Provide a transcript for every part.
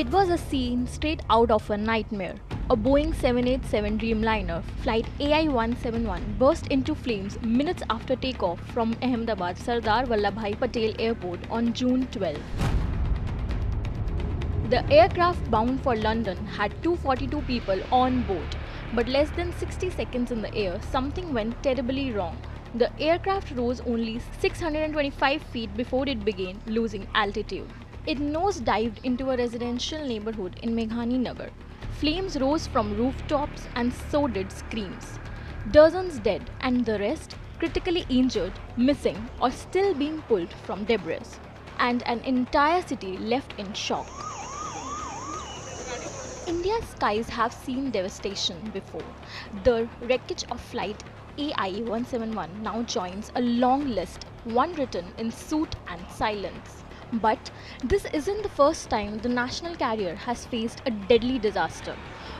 It was a scene straight out of a nightmare. A Boeing 787 Dreamliner flight AI-171 burst into flames minutes after takeoff from Ahmedabad Sardar Vallabhbhai Patel Airport on June 12. The aircraft bound for London had 242 people on board, but less than 60 seconds in the air, something went terribly wrong. The aircraft rose only 625 feet before it began losing altitude. It nosedived into a residential neighborhood in Meghani Nagar. Flames rose from rooftops and so did screams. Dozens dead and the rest critically injured, missing, or still being pulled from debris. And an entire city left in shock. India's skies have seen devastation before. The wreckage of flight AI-171 now joins a long list, one written in soot and silence. But this isn't the first time the national carrier has faced a deadly disaster.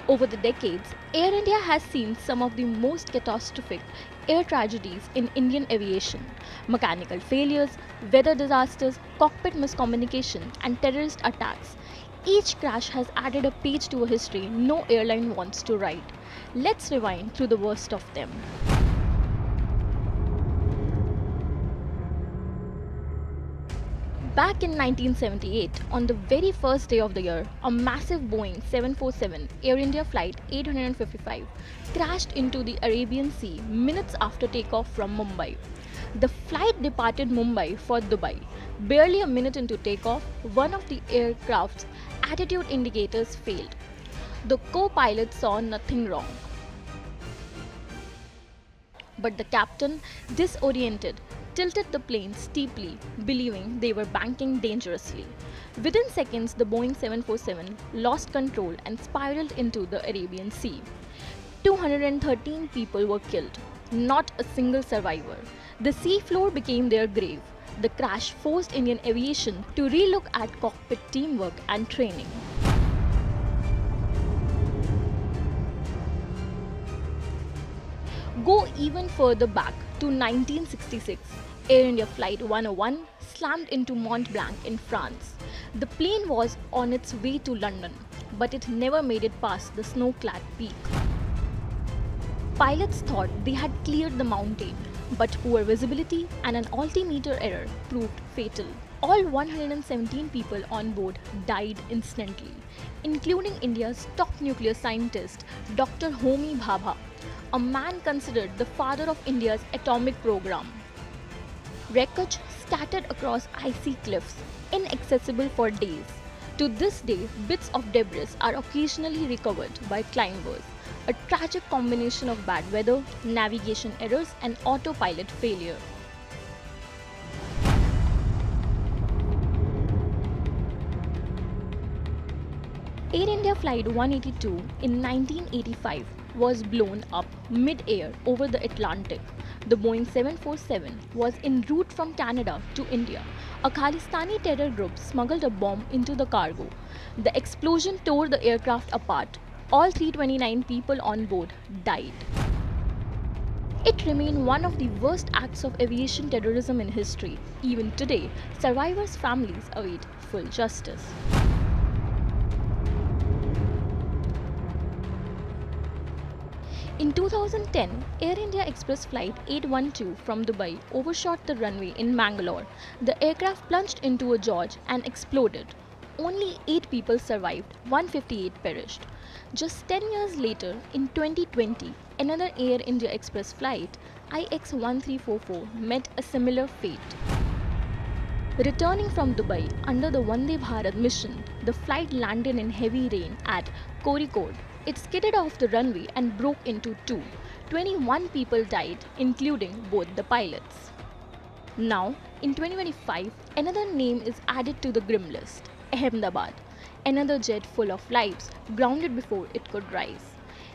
Over the decades, Air India has seen some of the most catastrophic air tragedies in Indian aviation. Mechanical failures, weather disasters, cockpit miscommunication, and terrorist attacks. Each crash has added a page to a history no airline wants to write. Let's rewind through the worst of them. Back in 1978, on the very first day of the year, a massive Boeing 747 Air India Flight 855 crashed into the Arabian Sea minutes after takeoff from Mumbai. The flight departed Mumbai for Dubai. Barely a minute into takeoff, one of the aircraft's attitude indicators failed. The co-pilot saw nothing wrong. But the captain, disoriented, tilted the plane steeply, believing they were banking dangerously. Within seconds, the Boeing 747 lost control and spiraled into the Arabian Sea. 213 people were killed, not a single survivor. The seafloor became their grave. The crash forced Indian aviation to relook at cockpit teamwork and training. Go even further back to 1966. Air India Flight 101 slammed into Mont Blanc in France. The plane was on its way to London, but it never made it past the snow-clad peak. Pilots thought they had cleared the mountain, but poor visibility and an altimeter error proved fatal. All 117 people on board died instantly, including India's top nuclear scientist, Dr. Homi Bhabha, a man considered the father of India's atomic program. Wreckage scattered across icy cliffs, inaccessible for days. To this day, bits of debris are occasionally recovered by climbers, a tragic combination of bad weather, navigation errors, and autopilot failure. Air India Flight 182 in 1985 was blown up mid-air over the Atlantic. The Boeing 747 was en route from Canada to India. A Khalistani terror group smuggled a bomb into the cargo. The explosion tore the aircraft apart. All 329 people on board died. It remained one of the worst acts of aviation terrorism in history. Even today, survivors' families await full justice. In 2010, Air India Express Flight 812 from Dubai overshot the runway in Mangalore. The aircraft plunged into a gorge and exploded. Only 8 people survived, 158 perished. Just 10 years later, in 2020, another Air India Express flight, IX1344, met a similar fate. Returning from Dubai under the Vande Bharat mission, the flight landed in heavy rain at Kozhikode. It skidded off the runway and broke into two. 21 people died, including both the pilots. Now, in 2025, another name is added to the grim list, Ahmedabad. Another jet full of lives grounded before it could rise.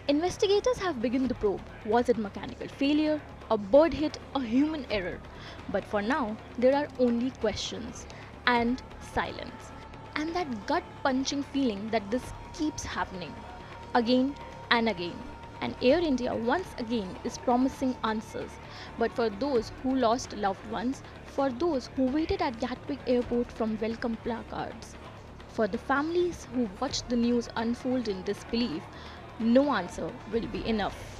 Investigators have begun the probe. Was it mechanical failure, a bird hit, a human error? But for now, there are only questions and silence. And that gut-punching feeling that this keeps happening again and again. And Air India once again is promising answers. But for those who lost loved ones, for those who waited at Gatwick Airport from welcome placards, For the families who watched the news unfold in disbelief, no answer will be enough.